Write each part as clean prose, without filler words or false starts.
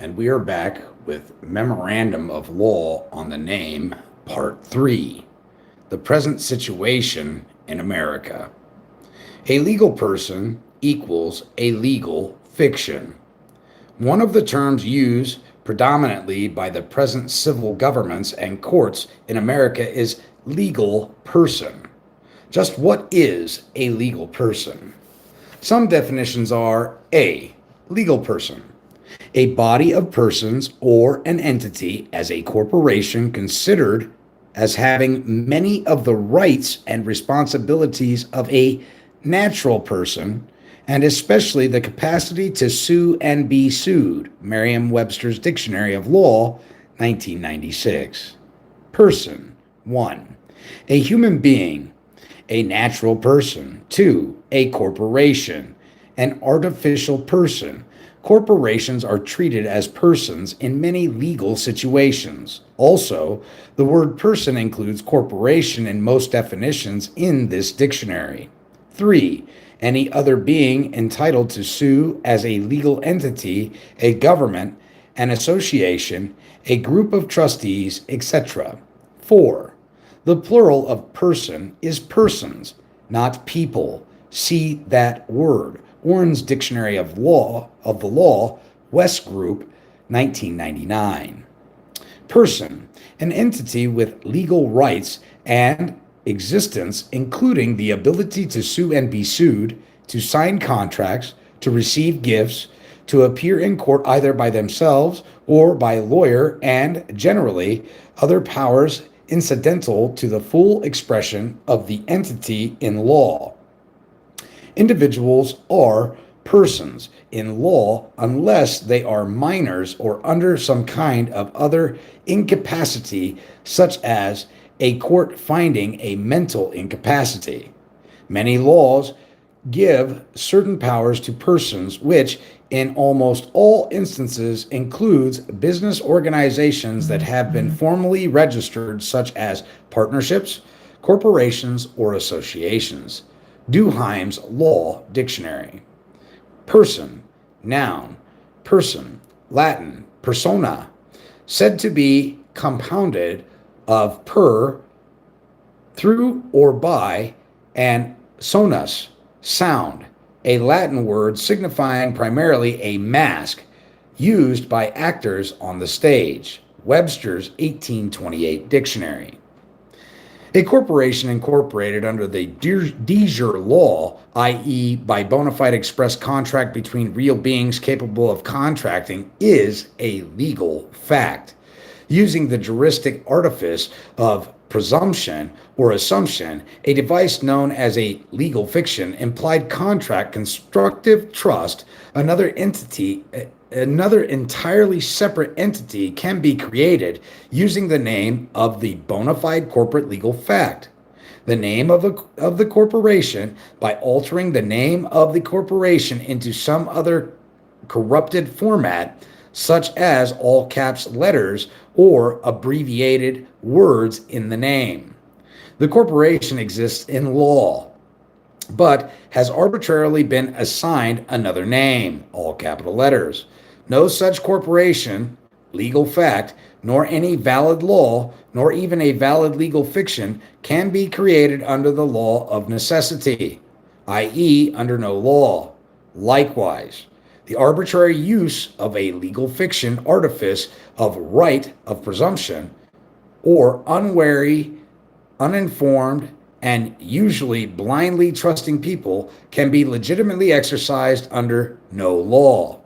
And we are back with Memorandum of Law on the Name, Part 3, The Present Situation in America. A legal person equals a legal fiction. One of the terms used predominantly by the present civil governments and courts in America is legal person. Just what is a legal person? Some definitions are A. Legal person. A body of persons or an entity as a corporation considered as having many of the rights and responsibilities of a natural person, and especially the capacity to sue and be sued. Merriam-Webster's Dictionary of Law, 1996. Person 1. A human being, a natural person. 2. A corporation, an artificial person. Corporations are treated as persons in many legal situations. Also, the word person includes corporation in most definitions in this dictionary. 3. Any other being entitled to sue as a legal entity, a government, an association, a group of trustees, etc. 4. The plural of person is persons, not people. See that word. Warren's Dictionary of the Law, West Group, 1999. Person, an entity with legal rights and existence, including the ability to sue and be sued, to sign contracts, to receive gifts, to appear in court either by themselves or by a lawyer, and generally other powers incidental to the full expression of the entity in law. Individuals are persons in law unless they are minors or under some kind of other incapacity, such as a court finding a mental incapacity. Many laws give certain powers to persons, which in almost all instances includes business organizations that have been formally registered, such as partnerships, corporations, or associations. Duheim's Law Dictionary. Person, noun, person, Latin, persona, said to be compounded of per, through or by, and sonus, sound, a Latin word signifying primarily a mask used by actors on the stage. Webster's 1828 Dictionary. A corporation incorporated under the de jure law, i.e., by bona fide express contract between real beings capable of contracting, is a legal fact. Using the juristic artifice of presumption or assumption, a device known as a legal fiction, implied contract, constructive trust, another entirely separate entity can be created using the name of the bona fide corporate legal fact. The name of the corporation by altering the name of the corporation into some other corrupted format, such as all caps letters or abbreviated words in the name. The corporation exists in law, but has arbitrarily been assigned another name, all capital letters. No such corporation, legal fact, nor any valid law, nor even a valid legal fiction can be created under the law of necessity, i.e., under no law. Likewise, the arbitrary use of a legal fiction artifice of right of presumption, or unwary, uninformed, and usually blindly trusting people can be legitimately exercised under no law.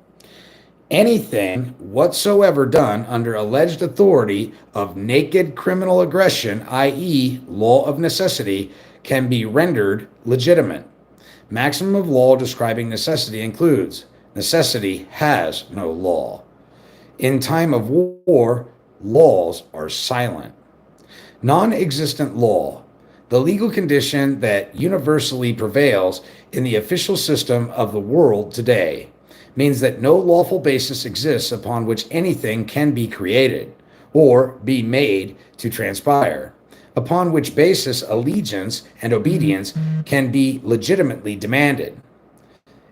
Anything whatsoever done under alleged authority of naked criminal aggression, i.e., law of necessity, can be rendered legitimate. Maximum of law describing necessity includes: necessity has no law. In time of war, laws are silent. Non-existent law, the legal condition that universally prevails in the official system of the world today, means that no lawful basis exists upon which anything can be created or be made to transpire, upon which basis allegiance and obedience can be legitimately demanded.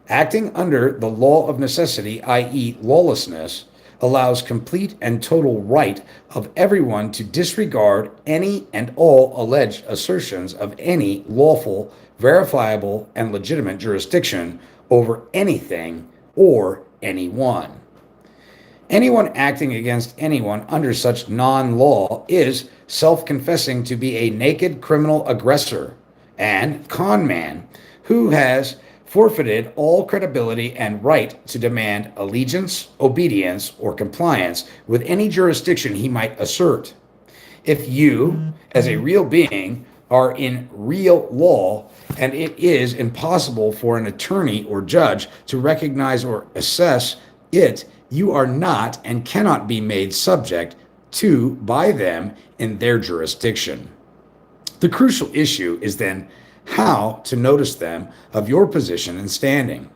Acting under the law of necessity, i.e., lawlessness, allows complete and total right of everyone to disregard any and all alleged assertions of any lawful, verifiable, and legitimate jurisdiction over anything or anyone. Anyone acting against anyone under such non-law is self-confessing to be a naked criminal aggressor and con man who has forfeited all credibility and right to demand allegiance, obedience, or compliance with any jurisdiction he might assert. If you, as a real being, are in real law, and it is impossible for an attorney or judge to recognize or assess it, you are not and cannot be made subject to by them in their jurisdiction. The crucial issue is then how to notice them of your position and standing.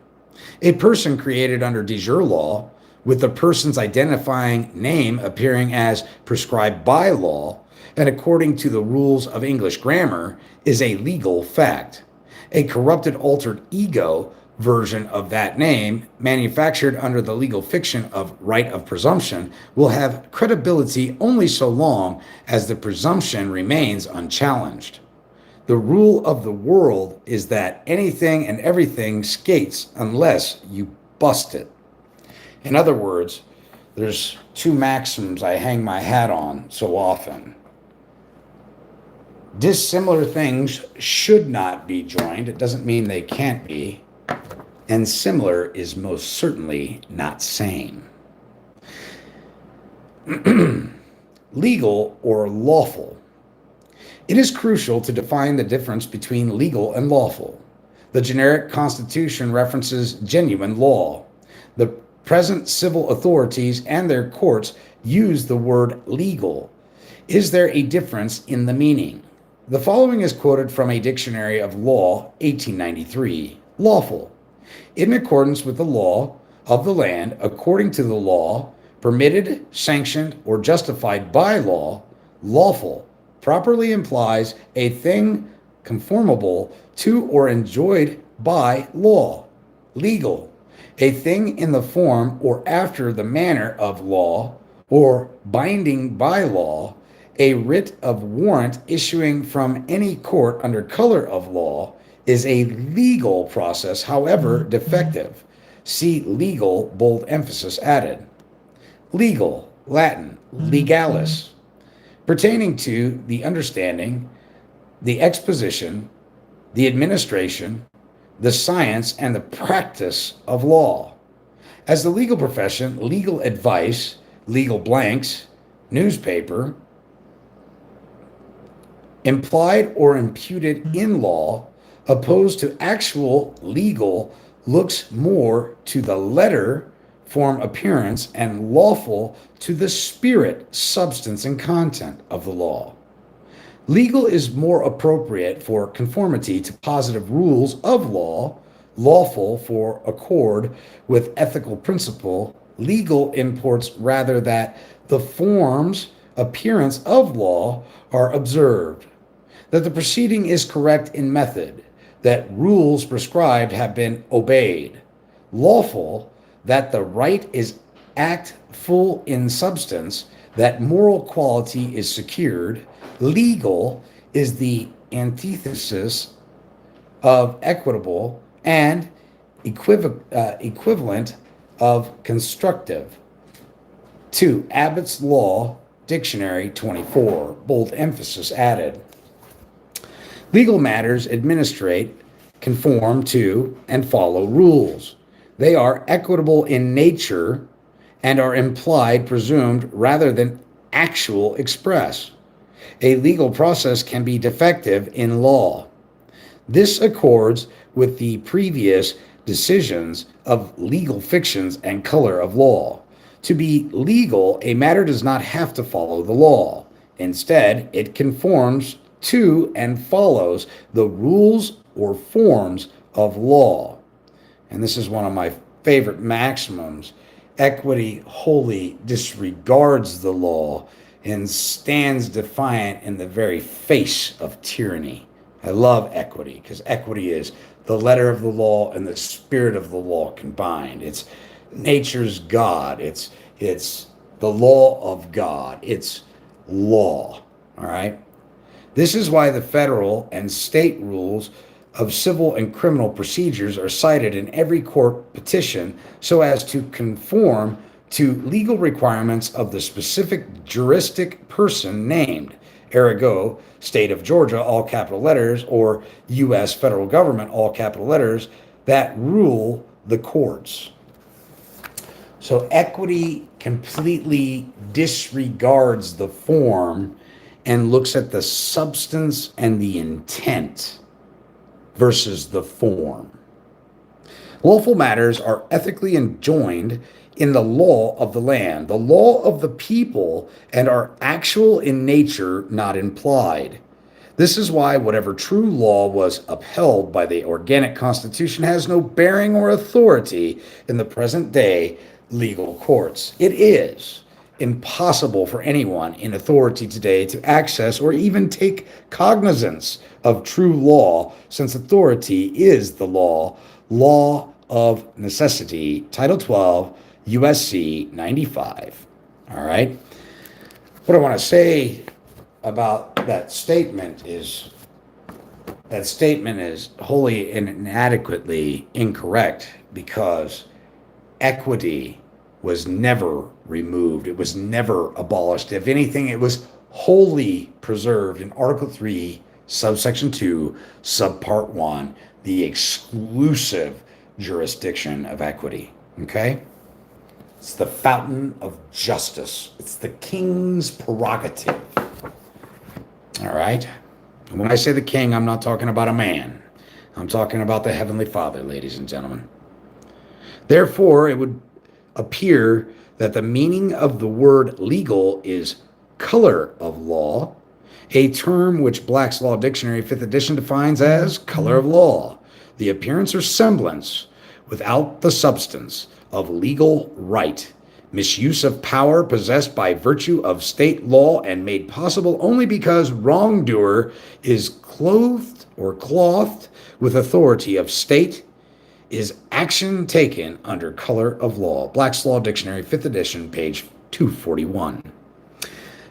A person created under de jure law, with the person's identifying name appearing as prescribed by law and according to the rules of English grammar, is a legal fact. A corrupted altered ego version of that name, manufactured under the legal fiction of right of presumption, will have credibility only so long as the presumption remains unchallenged. The rule of the world is that anything and everything skates unless you bust it. In other words, there's two maxims I hang my hat on so often. Dissimilar things should not be joined. It doesn't mean they can't be. And similar is most certainly not same. Legal or lawful. It is crucial to define the difference between legal and lawful. The generic Constitution references genuine law. The present civil authorities and their courts use the word legal. Is there a difference in the meaning? The following is quoted from a Dictionary of Law, 1893. Lawful. In accordance with the law of the land, according to the law, permitted, sanctioned, or justified by law. Lawful properly implies a thing conformable to or enjoyed by law. Legal, a thing in the form or after the manner of law, or binding by law, a writ of warrant issuing from any court under color of law, is a legal process, however defective. See legal, bold emphasis added. Legal, Latin, legalis, pertaining to the understanding, the exposition, the administration, the science, and the practice of law. As the legal profession, legal advice, legal blanks, newspaper, implied or imputed in law, opposed to actual legal, looks more to the letter, form, appearance, and lawful to the spirit, substance, and content of the law. Legal is more appropriate for conformity to positive rules of law, lawful for accord with ethical principle. Legal imports rather that the forms, appearance of law are observed, that the proceeding is correct in method, that rules prescribed have been obeyed. Lawful, that the right is actful in substance, that moral quality is secured. Legal is the antithesis of equitable and equivalent of constructive. 2. Abbott's Law, Dictionary 24, bold emphasis added. Legal matters administrate, conform to, and follow rules. They are equitable in nature and are implied, presumed, rather than actual express. A legal process can be defective in law. This accords with the previous decisions of legal fictions and color of law. To be legal, a matter does not have to follow the law. Instead, it conforms to and follows the rules or forms of law. And this is one of my favorite maxims. Equity wholly disregards the law and stands defiant in the very face of tyranny. I love equity because equity is the letter of the law and the spirit of the law combined. It's nature's God. It's It's the law of God. It's law. All right. This is why the federal and state rules of civil and criminal procedures are cited in every court petition so as to conform to legal requirements of the specific juristic person named. Ergo, State of Georgia, all capital letters, or U.S. federal government, all capital letters, that rule the courts. So equity completely disregards the form and looks at the substance and the intent versus the form. Lawful matters are ethically enjoined in the law of the land, the law of the people, and are actual in nature, not implied. This is why whatever true law was upheld by the organic Constitution has no bearing or authority in the present day legal courts. It is impossible for anyone in authority today to access or even take cognizance of true law, since authority is the law of necessity, Title 12, USC 95. All right. What I want to say about that statement is wholly and inadequately incorrect, because equity was never removed. It was never abolished. If anything, it was wholly preserved in Article 3, subsection 2, subpart 1, the exclusive jurisdiction of equity. Okay? It's the fountain of justice. It's the king's prerogative. All right? And when I say the king, I'm not talking about a man. I'm talking about the Heavenly Father, ladies and gentlemen. Therefore, it would appear that the meaning of the word legal is color of law, a term which Black's Law Dictionary 5th edition defines as color of law, the appearance or semblance without the substance of legal right, misuse of power possessed by virtue of state law and made possible only because wrongdoer is clothed with authority of state, is action taken under color of law. Black's Law Dictionary, 5th edition, page 241.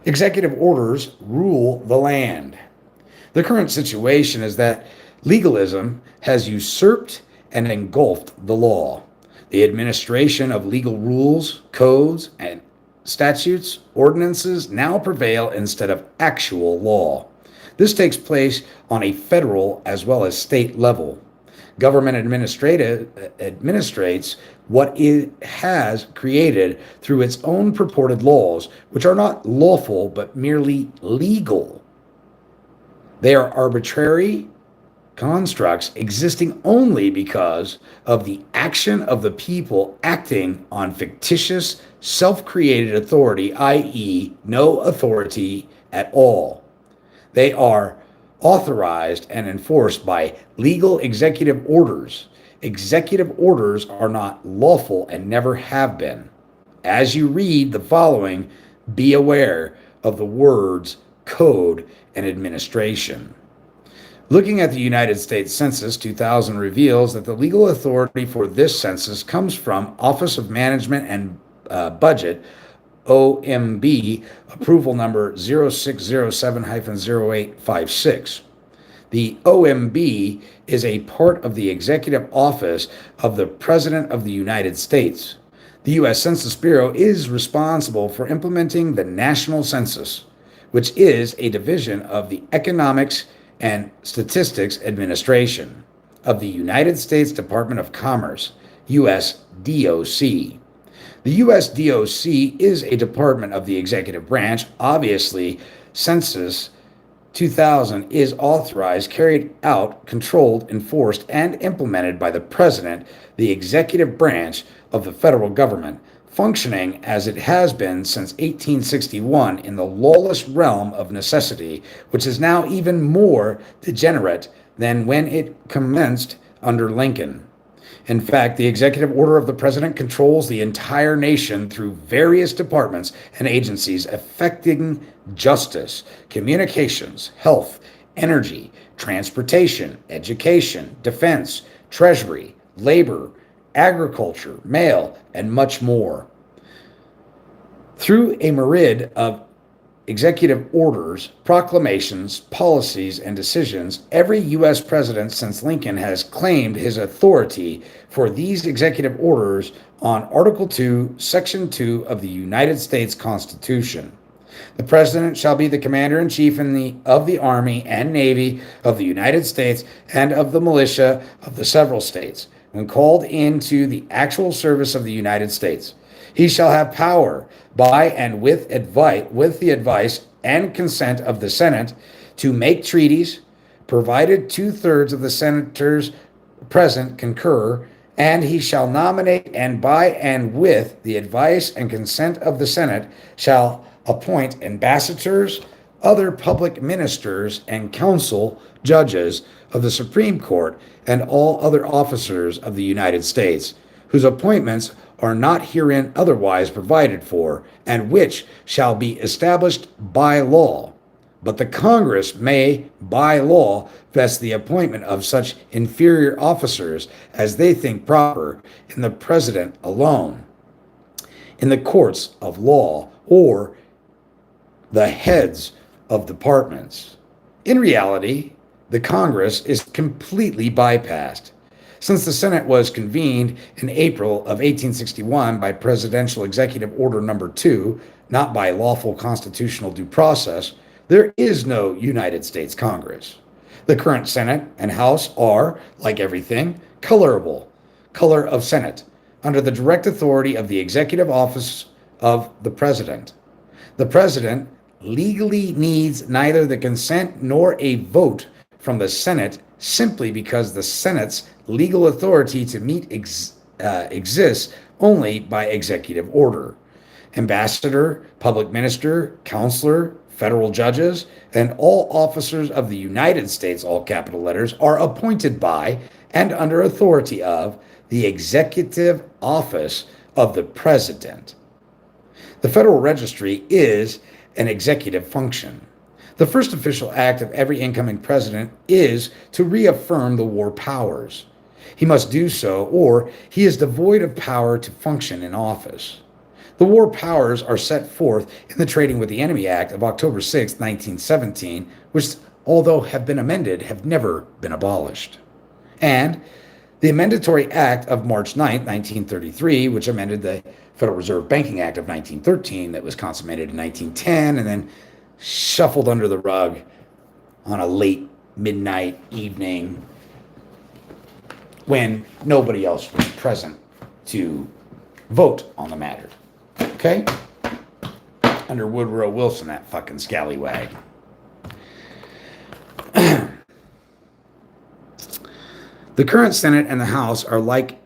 Executive orders rule the land. The current situation is that legalism has usurped and engulfed the law. The administration of legal rules, codes, and statutes, ordinances now prevail instead of actual law. This takes place on a federal as well as state level. Government administrates what it has created through its own purported laws, which are not lawful but merely legal. They are arbitrary constructs existing only because of the action of the people acting on fictitious, self-created authority, i.e., no authority at all. They are authorized and enforced by legal executive orders. Executive orders are not lawful and never have been. As you read the following, be aware of the words code and administration. Looking at the United States Census 2000 reveals that the legal authority for this census comes from Office of Management and Budget, OMB, approval number 0607-0856. The OMB is a part of the executive office of the President of the United States. The U.S. Census Bureau is responsible for implementing the National Census, which is a division of the Economics and Statistics Administration of the United States Department of Commerce, U.S. DOC. The U.S. DOC is a department of the executive branch. Obviously, Census 2000 is authorized, carried out, controlled, enforced, and implemented by the President, the executive branch of the federal government, functioning as it has been since 1861 in the lawless realm of necessity, which is now even more degenerate than when it commenced under Lincoln. In fact, the executive order of the president controls the entire nation through various departments and agencies affecting justice, communications, health, energy, transportation, education, defense, treasury, labor, agriculture, mail, and much more. Through a myriad of executive orders, proclamations, policies, and decisions, every U.S. president since Lincoln has claimed his authority for these executive orders on Article 2, Section 2 of the United States Constitution. The President shall be the Commander-in-Chief of the Army and Navy of the United States and of the militia of the several states, when called into the actual service of the United States. He shall have power, by and with the advice and consent of the Senate, to make treaties, provided 2/3 of the senators present concur, and he shall nominate, and by and with the advice and consent of the Senate shall appoint ambassadors, other public ministers, and counsel judges of the Supreme Court, and all other officers of the United States, whose appointments are not herein otherwise provided for, and which shall be established by law. But the Congress may, by law, vest the appointment of such inferior officers as they think proper in the President alone, in the courts of law, or the heads of departments. In reality, the Congress is completely bypassed. Since the Senate was convened in April of 1861 by Presidential Executive Order Number 2, not by lawful constitutional due process, there is no United States Congress. The current Senate and House are, like everything, colorable, color of Senate, under the direct authority of the executive office of the President. The President legally needs neither the consent nor a vote from the Senate simply because the Senate's legal authority to meet exists only by executive order. Ambassador, public minister, counselor, federal judges, and all officers of the United States, all capital letters, are appointed by and under authority of the executive office of the President. The Federal Registry is an executive function. The first official act of every incoming president is to reaffirm the war powers. He must do so, or he is devoid of power to function in office. The war powers are set forth in the Trading with the Enemy Act of October 6, 1917, which, although have been amended, have never been abolished. And the Amendatory Act of March 9, 1933, which amended the Federal Reserve Banking Act of 1913 that was consummated in 1910 and then shuffled under the rug on a late midnight evening when nobody else was present to vote on the matter. Okay? Under Woodrow Wilson, that fucking scallywag. The current Senate and the House are like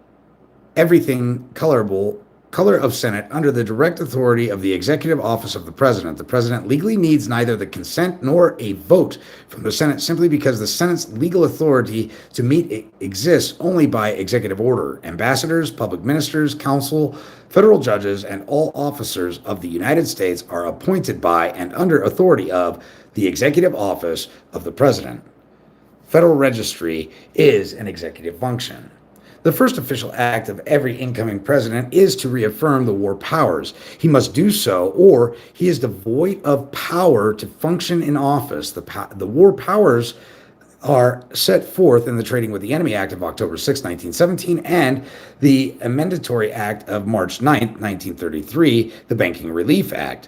everything color of Senate under the direct authority of the executive office of the President. The President legally needs neither the consent nor a vote from the Senate simply because the Senate's legal authority to meet exists only by executive order. Ambassadors, public ministers, counsel, federal judges, and all officers of the United States are appointed by and under authority of the executive office of the President. Federal Registry is an executive function. The first official act of every incoming president is to reaffirm the war powers. He must do so, or he is devoid of power to function in office. The war powers are set forth in the Trading with the Enemy Act of October 6, 1917, and the Amendatory Act of March 9, 1933, the Banking Relief Act.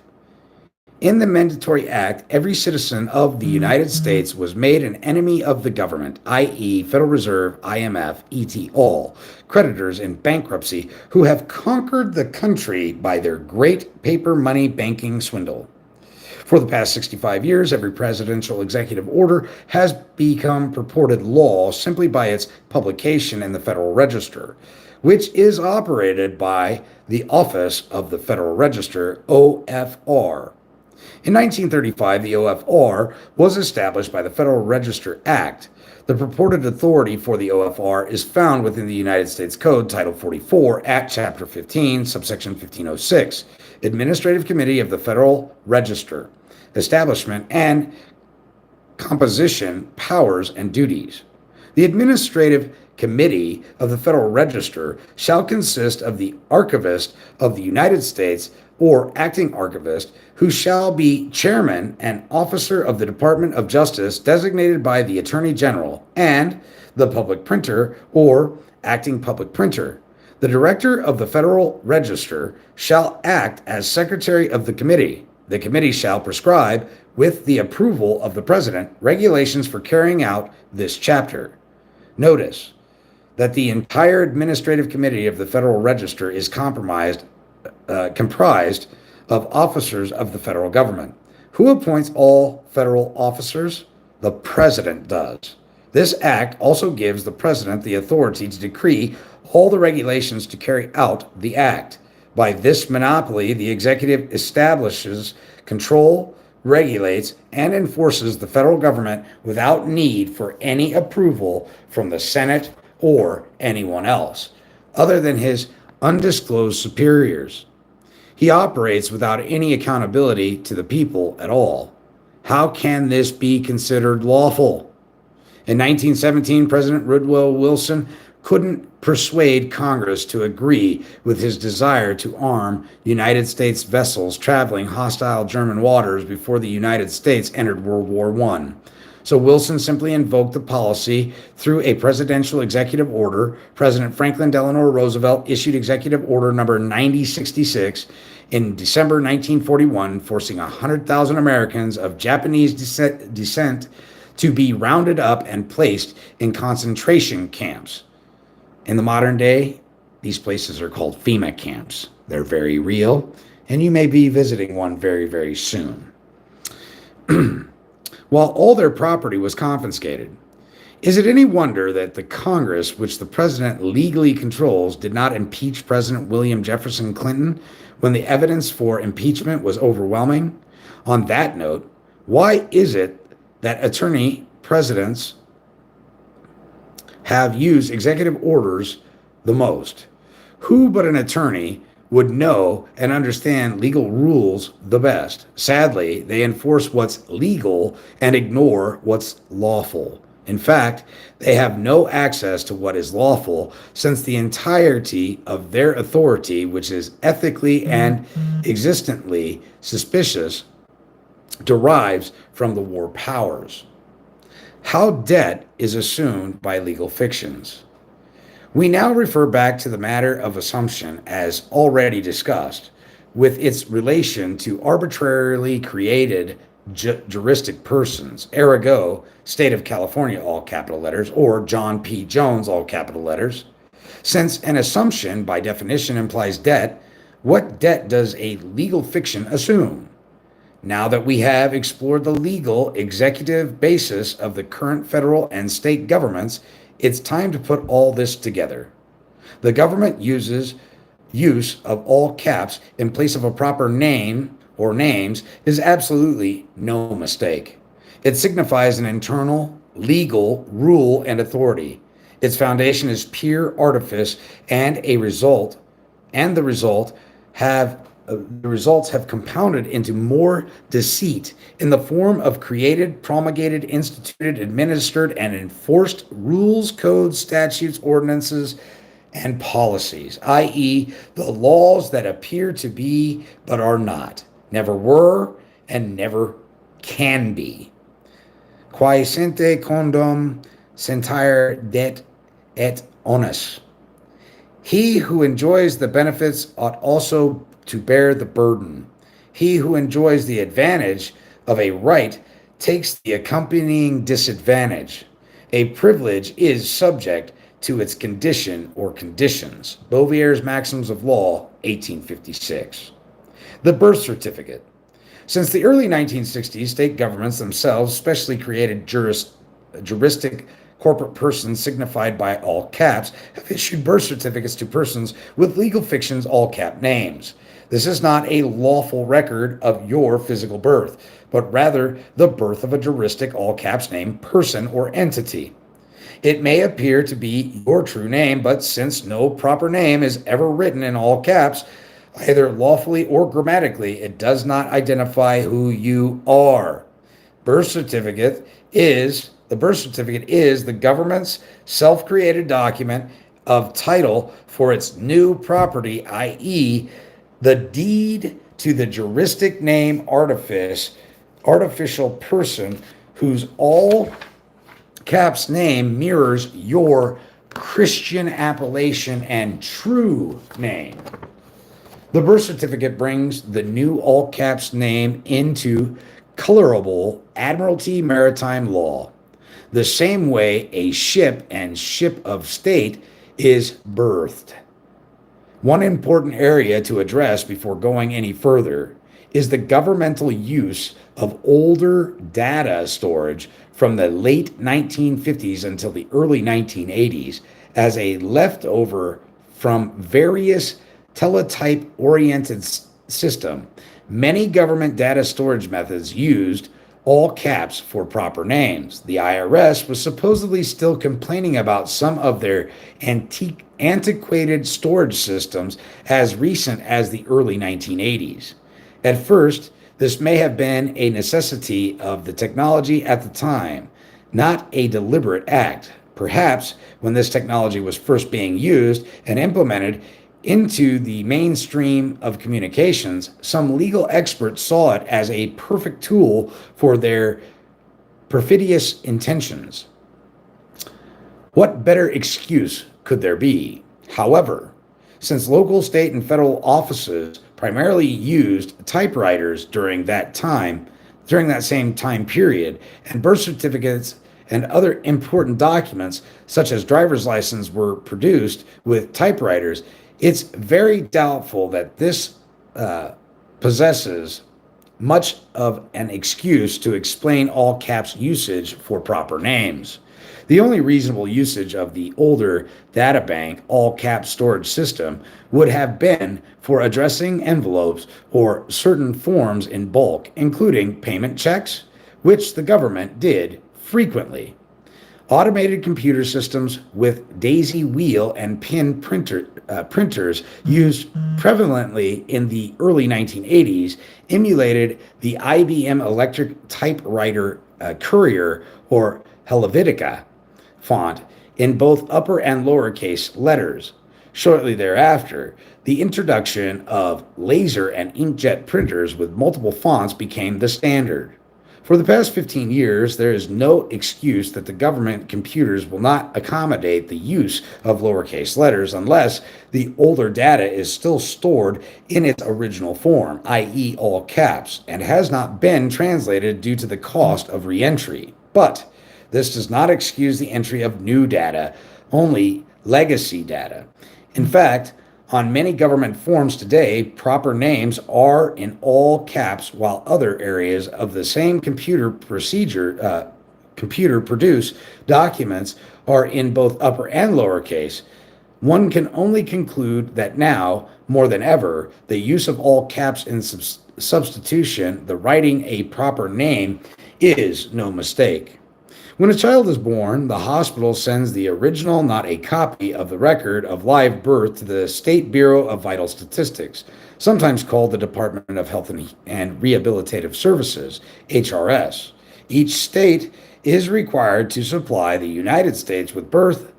In the Mandatory Act, every citizen of the United States was made an enemy of the government, i.e., Federal Reserve, IMF, et al., creditors in bankruptcy who have conquered the country by their great paper money banking swindle. For the past 65 years, every presidential executive order has become purported law simply by its publication in the Federal Register, which is operated by the Office of the Federal Register, OFR. In 1935, the OFR was established by the Federal Register Act. The purported authority for the OFR is found within the United States Code, Title 44, at Chapter 15, subsection 1506, Administrative Committee of the Federal Register, Establishment and Composition, Powers and Duties. The Administrative Committee of the Federal Register shall consist of the Archivist of the United States, or acting archivist who shall be chairman and officer of the Department of Justice designated by the Attorney General, and the public printer or acting public printer. The director of the Federal Register shall act as secretary of the committee. The committee shall prescribe, with the approval of the president, regulations for carrying out this chapter. Notice that the entire administrative committee of the Federal Register is comprised of officers of the federal government. Who appoints all federal officers? The president does. This act also gives the president the authority to decree all the regulations to carry out the act. By this monopoly, the executive establishes, control, regulates, and enforces the federal government without need for any approval from the Senate or anyone else, other than his undisclosed superiors. He operates without any accountability to the people at all. How can this be considered lawful? In 1917, President Woodrow Wilson couldn't persuade Congress to agree with his desire to arm United States vessels traveling hostile German waters before the United States entered World War I. So Wilson simply invoked the policy through a presidential executive order. President Franklin Delano Roosevelt issued Executive Order number 9066 in December 1941, forcing 100,000 Americans of Japanese descent to be rounded up and placed in concentration camps. In the modern day, these places are called FEMA camps. They're very real, and you may be visiting one very, very soon. While all their property was confiscated, is it any wonder that the Congress, which the president legally controls, did not impeach President William Jefferson Clinton when the evidence for impeachment was overwhelming? On that note, why is it that attorney presidents have used executive orders the most? Who but an attorney would know and understand legal rules the best? Sadly, they enforce what's legal and ignore what's lawful. In fact, they have no access to what is lawful, since the entirety of their authority, which is ethically and existently suspicious, derives from the war powers. How debt is assumed by legal fictions. We now refer back to the matter of assumption as already discussed, with its relation to arbitrarily created juristic persons, ergo, State of California, all capital letters, or John P. Jones, all capital letters. Since an assumption, by definition, implies debt, what debt does a legal fiction assume? Now that we have explored the legal executive basis of the current federal and state governments, it's time to put all this together. The government use of all caps in place of a proper name or names is absolutely no mistake. It signifies an internal legal rule and authority. Its foundation is pure artifice, and the results have compounded into more deceit in the form of created, promulgated, instituted, administered, and enforced rules, codes, statutes, ordinances, and policies, i.e., the laws that appear to be but are not, never were, and never can be. Quae sente condum sentire det et onus. He who enjoys the benefits ought also to bear the burden. He who enjoys the advantage of a right takes the accompanying disadvantage. A privilege is subject to its condition or conditions. Bouvier's Maxims of Law, 1856. The birth certificate. Since the early 1960s, state governments themselves specially created juristic corporate persons, signified by all caps, have issued birth certificates to persons with legal fictions all cap names. This is not a lawful record of your physical birth, but rather the birth of a juristic all caps name person or entity. It may appear to be your true name, but since no proper name is ever written in all caps, either lawfully or grammatically, it does not identify who you are. The birth certificate is the government's self-created document of title for its new property, i.e., the deed to the juristic name artificial person whose all caps name mirrors your Christian appellation and true name. The birth certificate brings the new all caps name into colorable Admiralty maritime law, the same way a ship and ship of state is birthed. One important area to address before going any further is the governmental use of older data storage from the late 1950s until the early 1980s as a leftover from various teletype-oriented system. Many government data storage methods used all caps for proper names. The IRS was supposedly still complaining about some of their antiquated storage systems as recent as the early 1980s. At first, this may have been a necessity of the technology at the time, not a deliberate act. Perhaps when this technology was first being used and implemented into the mainstream of communications, some legal experts saw it as a perfect tool for their perfidious intentions. What better excuse could there be? However, since local, state, and federal offices primarily used typewriters during that same time period, and birth certificates and other important documents such as driver's license were produced with typewriters, it's very doubtful that this possesses much of an excuse to explain all caps usage for proper names. The only reasonable usage of the older databank all caps storage system would have been for addressing envelopes or certain forms in bulk, including payment checks, which the government did frequently. Automated computer systems with daisy wheel and pin printers used prevalently in the early 1980s emulated the IBM Electric Typewriter Courier or Helvetica font in both upper and lowercase letters. Shortly thereafter, the introduction of laser and inkjet printers with multiple fonts became the standard. For the past 15 years, there is no excuse that the government computers will not accommodate the use of lowercase letters unless the older data is still stored in its original form, i.e. all caps, and has not been translated due to the cost of re-entry. But this does not excuse the entry of new data, only legacy data. In fact, on many government forms today, proper names are in all caps, while other areas of the same computer-produced documents are in both upper and lowercase. One can only conclude that now, more than ever, the use of all caps in substitution, the writing a proper name, is no mistake. When a child is born, the hospital sends the original, not a copy, of the record of live birth to the State Bureau of Vital Statistics, sometimes called the Department of Health and Rehabilitative Services, HRS. Each state is required to supply the United States with birth,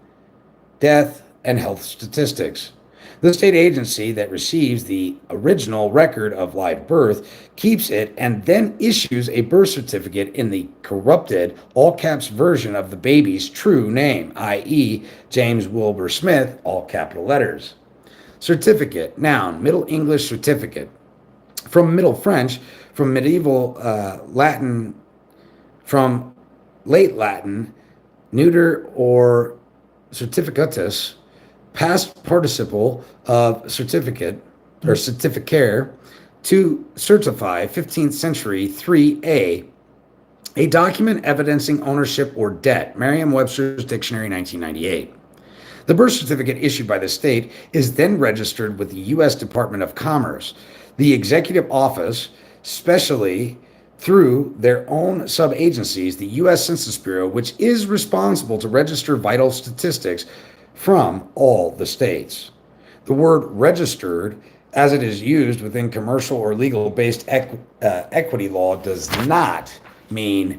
death, and health statistics. The state agency that receives the original record of live birth keeps it and then issues a birth certificate in the corrupted, all caps version of the baby's true name, i.e., James Wilbur Smith, all capital letters. Certificate, noun, Middle English certificate. From Middle French, from medieval Latin, from late Latin, neuter or certificatus, past participle of certificate or certificare, to certify, 15th century, 3a, a document evidencing ownership or debt, Merriam-Webster's Dictionary, 1998. The birth certificate issued by the state is then registered with the U.S. Department of Commerce, the executive office, specially through their own sub-agencies, the U.S. Census Bureau, which is responsible to register vital statistics from all the states. The word registered, as it is used within commercial or legal-based equity law, does not mean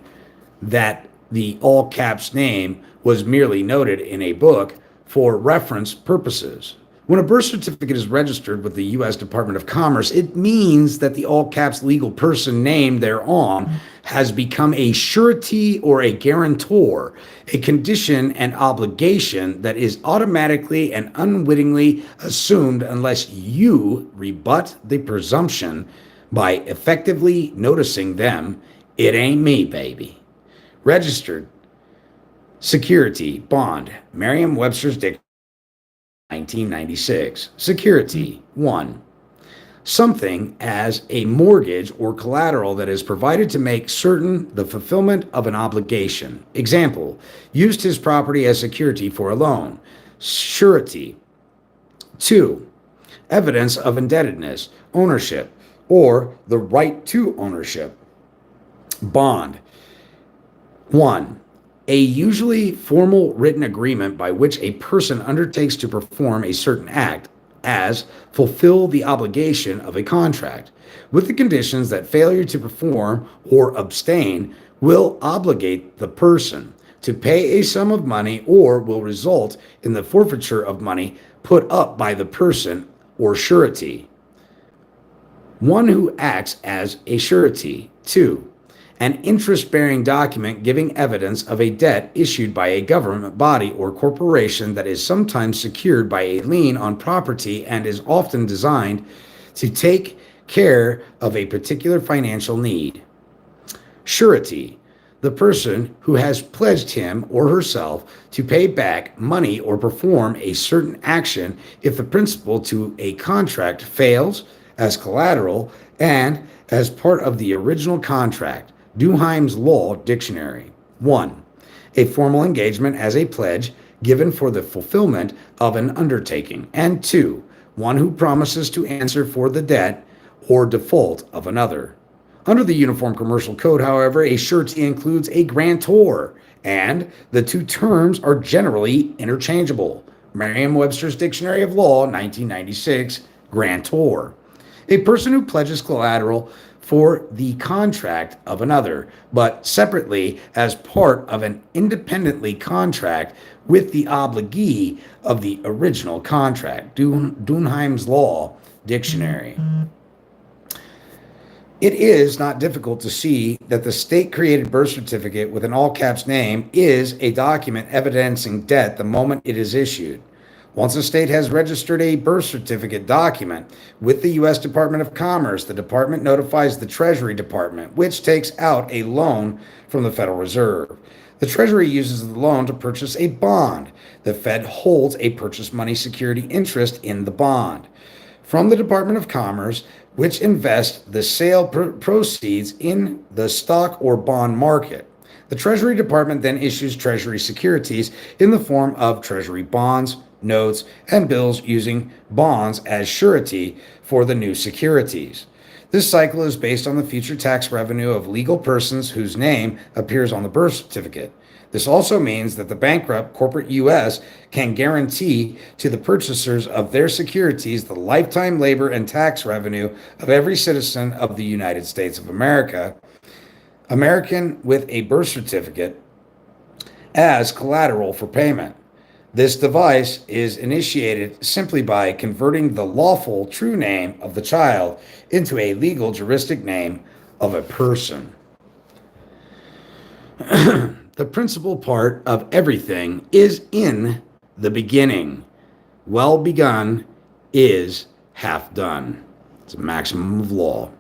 that the all caps name was merely noted in a book for reference purposes. When a birth certificate is registered with the U.S. Department of Commerce, it means that the all caps legal person named thereon has become a surety or a guarantor, a condition and obligation that is automatically and unwittingly assumed unless you rebut the presumption by effectively noticing them. It ain't me, baby. Registered security, bond, Merriam-Webster's Dictionary, 1996. Security, 1. Something as a mortgage or collateral that is provided to make certain the fulfillment of an obligation. Example, used his property as security for a loan. Surety. 2. Evidence of indebtedness, ownership, or the right to ownership. Bond. 1. A usually formal written agreement by which a person undertakes to perform a certain act, as fulfill the obligation of a contract, with the conditions that failure to perform or abstain will obligate the person to pay a sum of money or will result in the forfeiture of money put up by the person or surety. One who acts as a surety. 2. An interest-bearing document giving evidence of a debt issued by a government body or corporation that is sometimes secured by a lien on property and is often designed to take care of a particular financial need. Surety. The person who has pledged him or herself to pay back money or perform a certain action if the principal to a contract fails as collateral and as part of the original contract. Duheim's Law Dictionary. 1. A formal engagement as a pledge given for the fulfillment of an undertaking. And 2. One who promises to answer for the debt or default of another. Under the Uniform Commercial Code, however, a surety includes a grantor, and the two terms are generally interchangeable. Merriam-Webster's Dictionary of Law, 1996, grantor. A person who pledges collateral for the contract of another, but separately as part of an independently contract with the obligee of the original contract. Duheim's Law Dictionary. It is not difficult to see that the state-created birth certificate with an all-caps name is a document evidencing debt the moment it is issued. Once a state has registered a birth certificate document with the U.S. Department of Commerce, the department notifies the Treasury Department, which takes out a loan from the Federal Reserve. The Treasury uses the loan to purchase a bond. The Fed holds a purchase money security interest in the bond from the Department of Commerce, which invests the sale proceeds in the stock or bond market. The Treasury Department then issues Treasury securities in the form of Treasury bonds, notes, and bills using bonds as surety for the new securities. This cycle is based on the future tax revenue of legal persons whose name appears on the birth certificate. This also means that the bankrupt corporate U.S. can guarantee to the purchasers of their securities the lifetime labor and tax revenue of every citizen of the United States of America, American with a birth certificate, as collateral for payment. This device is initiated simply by converting the lawful true name of the child into a legal juristic name of a person. The principal part of everything is in the beginning. Well begun is half done. It's a maximum of law.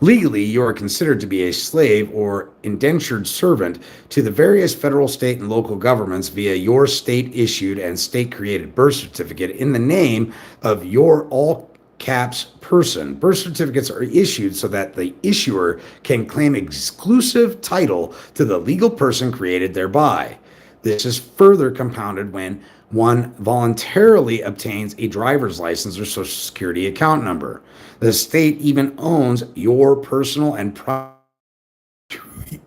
Legally, you are considered to be a slave or indentured servant to the various federal, state, and local governments via your state-issued and state-created birth certificate in the name of your all-caps person. Birth certificates are issued so that the issuer can claim exclusive title to the legal person created thereby. This is further compounded when one voluntarily obtains a driver's license or social security account number. The state even owns your personal and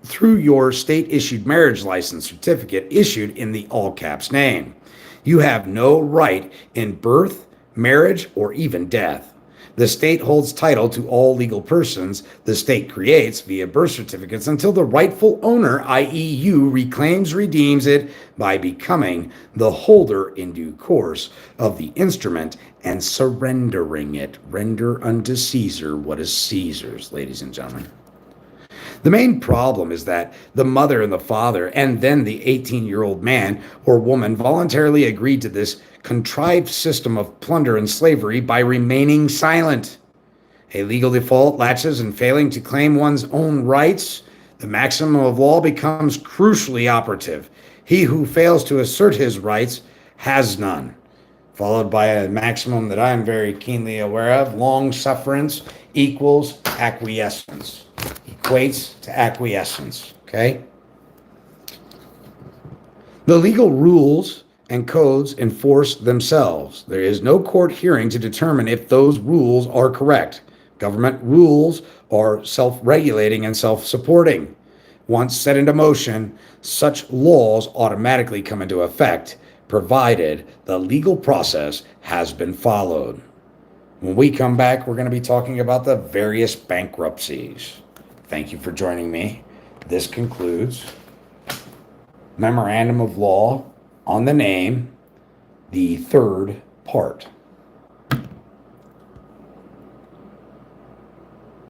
through your state-issued marriage license certificate issued in the all-caps name. You have no right in birth, marriage, or even death. The state holds title to all legal persons the state creates via birth certificates until the rightful owner, i.e., you, reclaims, redeems it by becoming the holder in due course of the instrument and surrendering it. Render unto Caesar what is Caesar's, ladies and gentlemen. The main problem is that the mother and the father, and then the 18-year-old man or woman, voluntarily agreed to this contrived system of plunder and slavery by remaining silent. A legal default latches and failing to claim one's own rights, the maximum of law becomes crucially operative. He who fails to assert his rights has none. Followed by a maximum that I am very keenly aware of: long sufferance equals acquiescence. Equates to acquiescence, okay? The legal rules and codes enforce themselves. There is no court hearing to determine if those rules are correct. Government rules are self-regulating and self-supporting. Once set into motion, such laws automatically come into effect, provided the legal process has been followed. When we come back, we're going to be talking about the various bankruptcies. Thank you for joining me. This concludes Memorandum of Law on the Name, the third part.